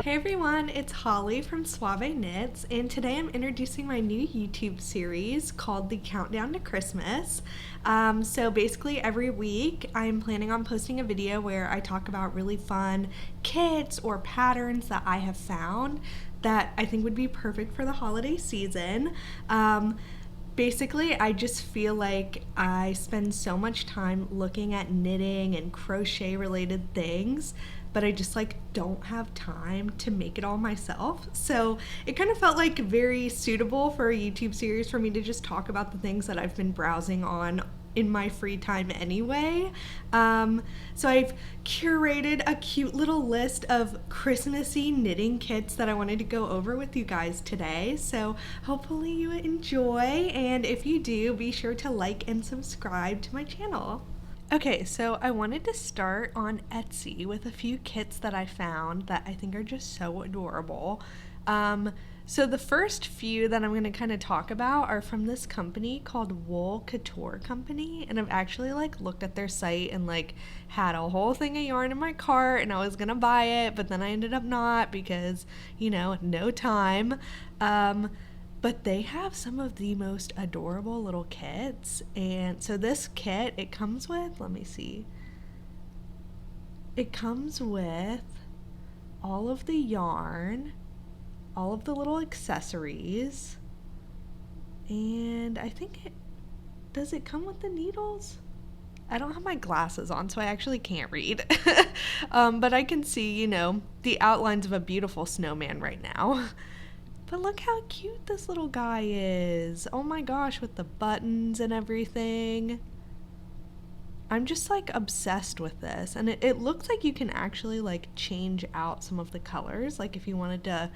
Hey everyone, it's Holly from Suave Knits, and today I'm introducing my new YouTube series called The Countdown to Christmas. So basically, every week I'm planning on posting a video where I talk about really fun kits or patterns that I have found that I think would be perfect for the holiday season. Basically, I just feel like I spend so much time looking at knitting and crochet related things, but I just like don't have time to make it all myself. So it kind of felt like very suitable for a YouTube series for me to just talk about the things that I've been browsing on in my free time anyway. So I've curated a cute little list of Christmassy knitting kits that I wanted to go over with you guys today. So hopefully you enjoy, and if you do, be sure to like and subscribe to my channel. Okay, so I wanted to start on Etsy with a few kits that I found that I think are just so adorable. So the first few that I'm going to kind of talk about are from this company called Wool Couture Company, and I've actually like looked at their site and like had a whole thing of yarn in my cart and I was going to buy it, but then I ended up not because, no time. But they have some of the most adorable little kits. And so this kit, it comes with, let me see. It comes with all of the yarn, all of the little accessories, and I think does it come with the needles? I don't have my glasses on, so I actually can't read. But I can see, the outlines of a beautiful snowman right now. But look how cute this little guy is. Oh my gosh, with the buttons and everything. I'm just like obsessed with this. And it looks like you can actually like change out some of the colors. Like if you wanted to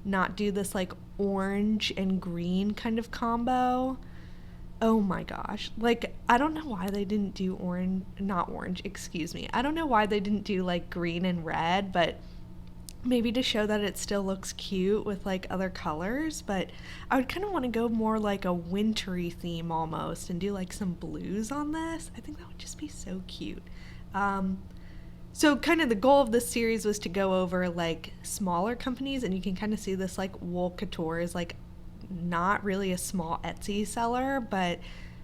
not do this like orange and green kind of combo. Oh my gosh. Like, I don't know why they didn't do not orange, excuse me. I don't know why they didn't do like green and red, but maybe to show that it still looks cute with like other colors. But I would kind of want to go more like a wintry theme almost and do like some blues on this. I think that would just be so cute. So kind of the goal of this series was to go over like smaller companies, and you can kind of see this like Wool Couture is like not really a small Etsy seller, but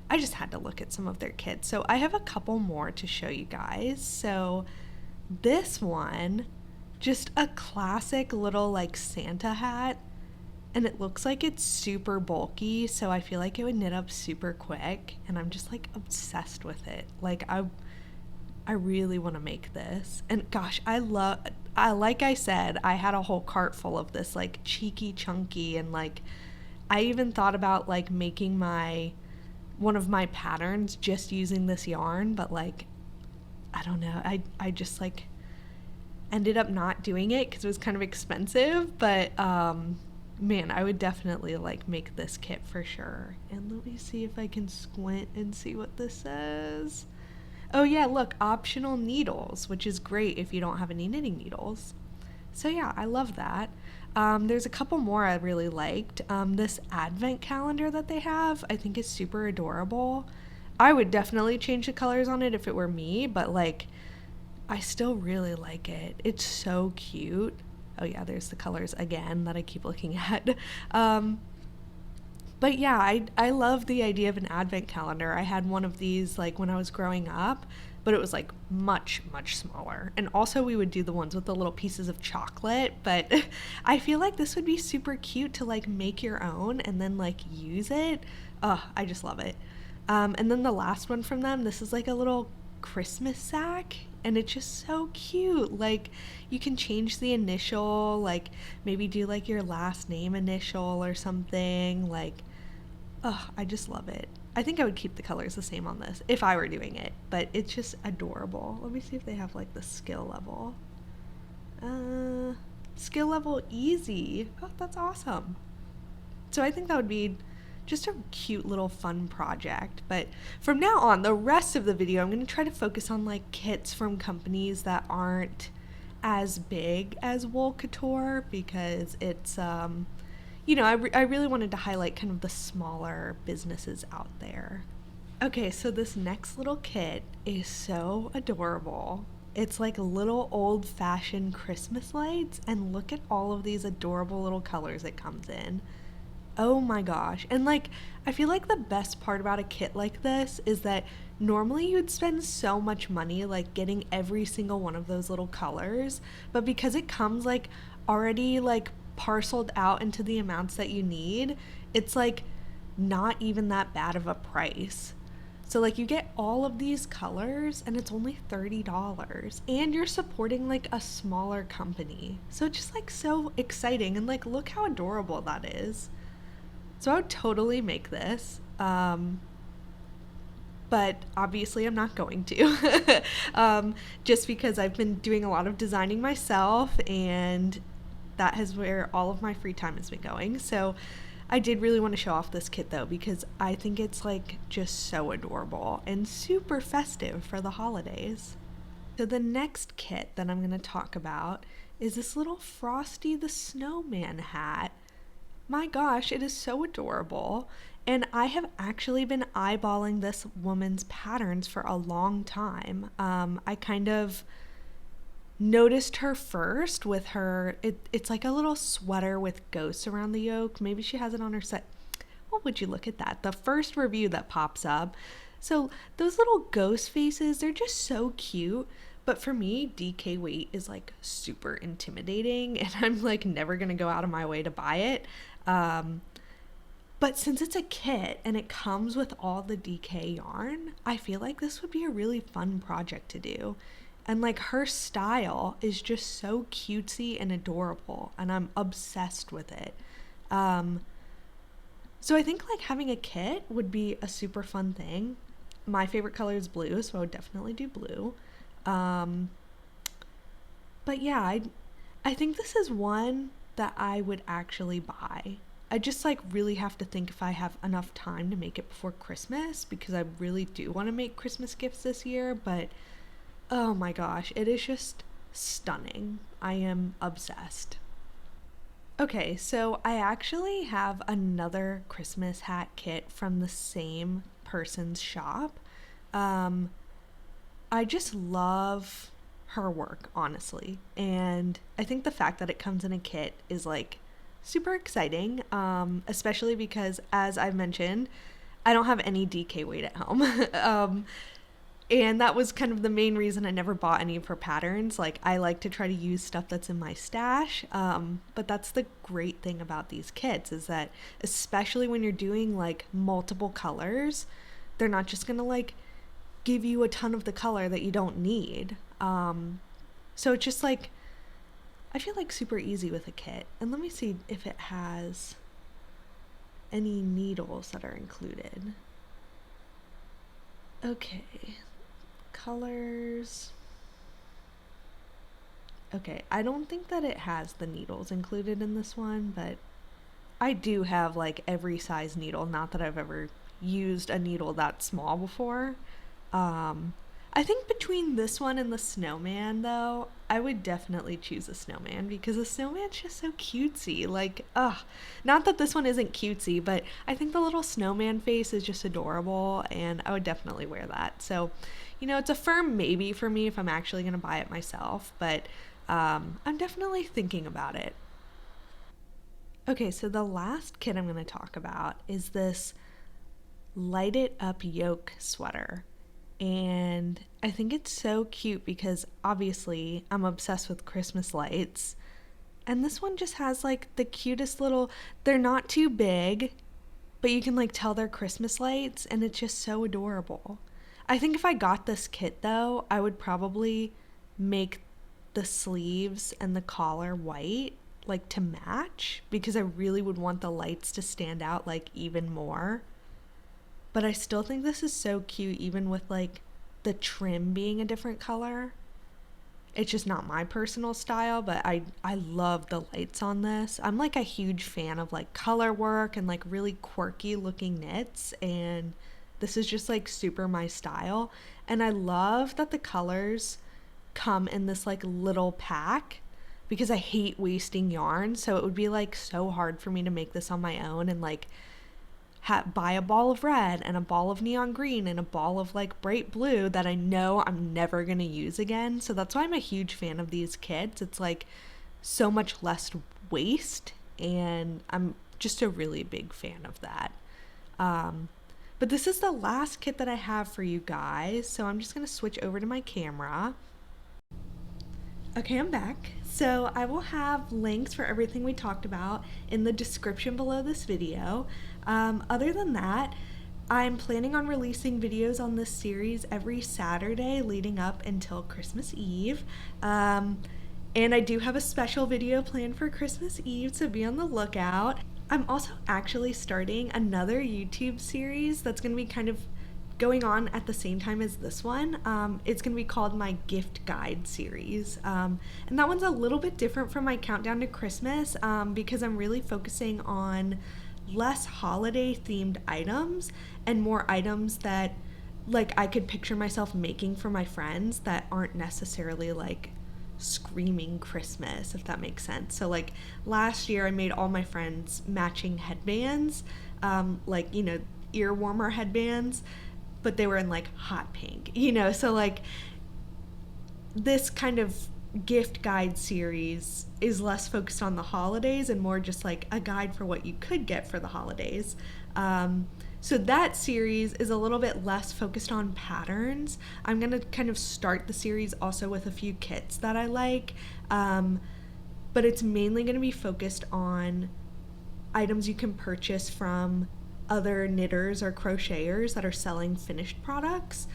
I just had to look at some of their kits. So I have a couple more to show you guys. So this one, just a classic little like Santa hat, and it looks like it's super bulky, so I feel like it would knit up super quick, and I'm just like obsessed with it. Like I really want to make this. And gosh, like I said, I had a whole cart full of this like cheeky chunky, and like I even thought about like making one of my patterns just using this yarn, but like I don't know. I just like ended up not doing it because it was kind of expensive, but man, I would definitely like make this kit for sure. And let me see if I can squint and see what this says. Oh yeah, look, optional needles, which is great if you don't have any knitting needles. So yeah, I love that. There's a couple more I really liked. This advent calendar that they have, I think is super adorable. I would definitely change the colors on it if it were me, but like, I still really like it. It's so cute. Oh yeah, there's the colors again that I keep looking at. But yeah, I love the idea of an advent calendar. I had one of these like when I was growing up, but it was like much, much smaller. And also we would do the ones with the little pieces of chocolate, but I feel like this would be super cute to like make your own and then like use it. Oh, I just love it. And then the last one from them, this is like a little Christmas sack, and it's just so cute. Like you can change the initial, like maybe do like your last name initial or something. Like, oh, I just love it. I think I would keep the colors the same on this if I were doing it, but it's just adorable. Let me see if they have like the skill level. Skill level easy. Oh, that's awesome. So I think that would be just a cute little fun project. But from now on, the rest of the video, I'm going to try to focus on like kits from companies that aren't as big as Wool Couture, because it's I really wanted to highlight kind of the smaller businesses out there. Okay, so this next little kit is so adorable. It's like little old-fashioned Christmas lights, and look at all of these adorable little colors it comes in. Oh my gosh. And like, I feel like the best part about a kit like this is that normally you'd spend so much money like getting every single one of those little colors, but because it comes like already like parceled out into the amounts that you need, it's like not even that bad of a price. So like you get all of these colors and it's only $30 and you're supporting like a smaller company. So it's just like so exciting and like look how adorable that is. So I would totally make this. But obviously I'm not going to. Just because I've been doing a lot of designing myself and that is where all of my free time has been going. So I did really want to show off this kit though because I think it's like just so adorable and super festive for the holidays. So the next kit that I'm going to talk about is this little Frosty the Snowman hat. My gosh, it is so adorable. And I have actually been eyeballing this woman's patterns for a long time. I kind of noticed her first with her, it's like a little sweater with ghosts around the yoke. Maybe she has it on her set. What would you look at that? The first review that pops up. So those little ghost faces, they're just so cute. But for me, DK weight is like super intimidating and I'm like never gonna go out of my way to buy it. But since it's a kit and it comes with all the DK yarn, I feel like this would be a really fun project to do. And like her style is just so cutesy and adorable, and I'm obsessed with it. So I think like having a kit would be a super fun thing. My favorite color is blue, so I would definitely do blue. But yeah, I think this is one that I would actually buy. I just like really have to think if I have enough time to make it before Christmas because I really do want to make Christmas gifts this year, but oh my gosh, it is just stunning. I am obsessed. Okay, so I actually have another Christmas hat kit from the same person's shop. Um, I just love her work, honestly. And I think the fact that it comes in a kit is like super exciting, especially because, as I've mentioned, I don't have any DK weight at home. And that was kind of the main reason I never bought any of her patterns. Like, I like to try to use stuff that's in my stash. But that's the great thing about these kits is that, especially when you're doing like multiple colors, they're not just gonna like give you a ton of the color that you don't need. So it's just like, I feel like super easy with a kit. And let me see if it has any needles that are included. Okay. Colors. Okay, I don't think that it has the needles included in this one, but I do have like every size needle. Not that I've ever used a needle that small before. I think between this one and the snowman, though, I would definitely choose a snowman because the snowman's just so cutesy. Like, ugh, not that this one isn't cutesy, but I think the little snowman face is just adorable, and I would definitely wear that. So, it's a firm maybe for me if I'm actually going to buy it myself, but I'm definitely thinking about it. Okay, so the last kit I'm going to talk about is this light it up yoke sweater. And I think it's so cute because obviously I'm obsessed with Christmas lights. And this one just has like the cutest little, they're not too big, but you can like tell they're Christmas lights and it's just so adorable. I think if I got this kit though, I would probably make the sleeves and the collar white like to match because I really would want the lights to stand out like even more. But I still think this is so cute even with like the trim being a different color. It's just not my personal style, but I love the lights on this. I'm like a huge fan of like color work and like really quirky looking knits, and this is just like super my style. And I love that the colors come in this like little pack because I hate wasting yarn, so it would be like so hard for me to make this on my own, and like buy a ball of red and a ball of neon green and a ball of like bright blue that I know I'm never going to use again. So that's why I'm a huge fan of these kits. It's like so much less waste, and I'm just a really big fan of that. But this is the last kit that I have for you guys, so I'm just going to switch over to my camera. Okay, I'm back. So I will have links for everything we talked about in the description below this video. Other than that, I'm planning on releasing videos on this series every Saturday leading up until Christmas Eve. And I do have a special video planned for Christmas Eve, so be on the lookout. I'm also actually starting another YouTube series that's going to be kind of going on at the same time as this one. It's going to be called my gift guide series. And that one's a little bit different from my countdown to Christmas because I'm really focusing on less holiday themed items and more items that like I could picture myself making for my friends that aren't necessarily like screaming Christmas, if that makes sense. So like last year I made all my friends matching headbands, like, you know, ear warmer headbands, but they were in like hot pink, you know. So like this kind of gift guide series is less focused on the holidays and more just like a guide for what you could get for the holidays. So that series is a little bit less focused on patterns. I'm going to kind of start the series also with a few kits that I like, but it's mainly going to be focused on items you can purchase from other knitters or crocheters that are selling finished products,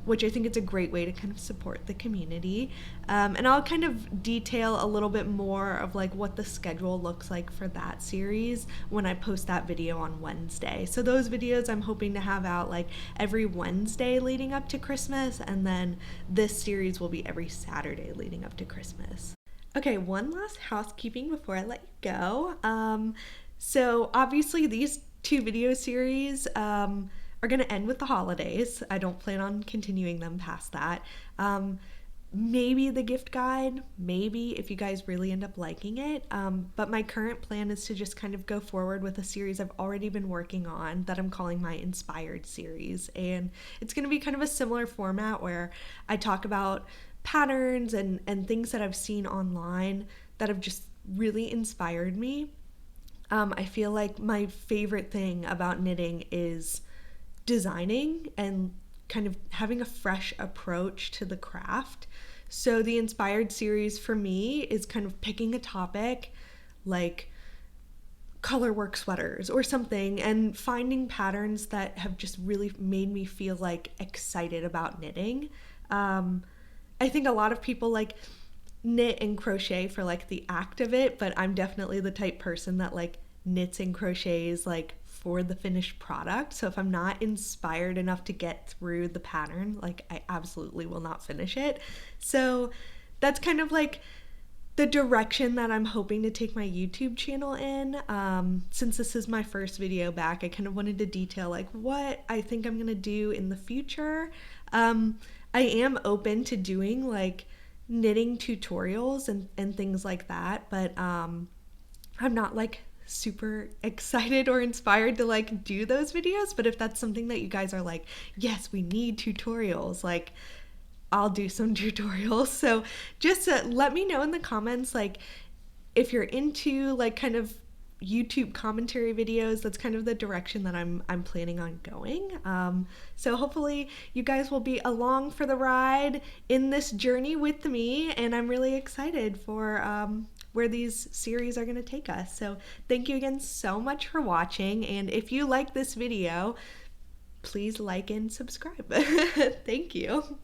which I think it's a great way to kind of support the community. And I'll kind of detail a little bit more of like what the schedule looks like for that series when I post that video on Wednesday. So those videos I'm hoping to have out like every Wednesday leading up to Christmas, and then this series will be every Saturday leading up to Christmas. Okay, one last housekeeping before I let you go. So obviously these two video series are going to end with the holidays. I don't plan on continuing them past that. Maybe the gift guide, maybe if you guys really end up liking it. But my current plan is to just kind of go forward with a series I've already been working on that I'm calling my Inspired series. And it's going to be kind of a similar format where I talk about patterns and things that I've seen online that have just really inspired me. I feel like my favorite thing about knitting is designing and kind of having a fresh approach to the craft. So the Inspired series for me is kind of picking a topic like colorwork sweaters or something and finding patterns that have just really made me feel like excited about knitting. I think a lot of people like knit and crochet for like the act of it, but I'm definitely the type person that like knits and crochets like for the finished product. So if I'm not inspired enough to get through the pattern, like I absolutely will not finish it. So that's kind of like the direction that I'm hoping to take my YouTube channel in. Since this is my first video back, I kind of wanted to detail like what I think I'm gonna do in the future. I am open to doing like knitting tutorials and things like that, but I'm not like super excited or inspired to like do those videos. But if that's something that you guys are like, yes, we need tutorials, like I'll do some tutorials. So just let me know in the comments like if you're into like kind of YouTube commentary videos. That's kind of the direction that I'm planning on going. So hopefully you guys will be along for the ride in this journey with me, and I'm really excited for where these series are going to take us. So thank you again so much for watching, and if you like this video, please like and subscribe. Thank you.